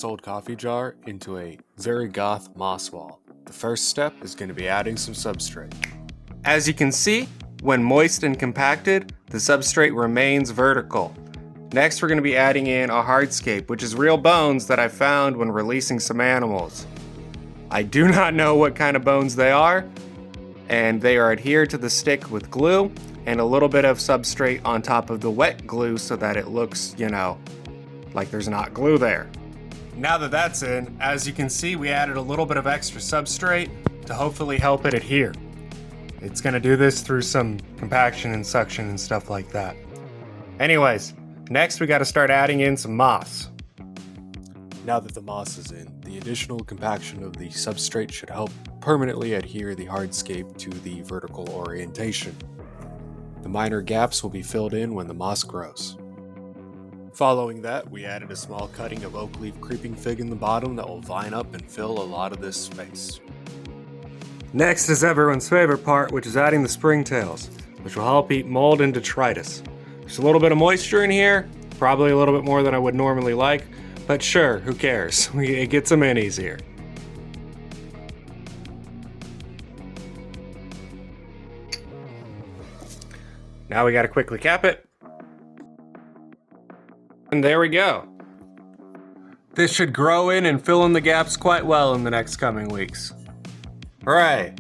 old coffee jar into a very goth moss wall. The first step is going to be adding some substrate. As you can see, when moist and compacted, the substrate remains vertical. Next, we're going to be adding in a hardscape, which is real bones that I found when releasing some animals. I do not know what kind of bones they are, and they are adhered to the stick with glue and a little bit of substrate on top of the wet glue so that it looks, like there's not glue there. Now that that's in, as you can see, we added a little bit of extra substrate to hopefully help it adhere. It's going to do this through some compaction and suction and stuff like that. Anyways, next we got to start adding in some moss. Now that the moss is in, the additional compaction of the substrate should help permanently adhere the hardscape to the vertical orientation. The minor gaps will be filled in when the moss grows. Following that, we added a small cutting of oak leaf creeping fig in the bottom that will vine up and fill a lot of this space. Next is everyone's favorite part, which is adding the springtails, which will help eat mold and detritus. There's a little bit of moisture in here, probably a little bit more than I would normally like, but sure, who cares? It gets them in easier. Now we gotta quickly cap it. And there we go. This should grow in and fill in the gaps quite well in the next coming weeks. Alright,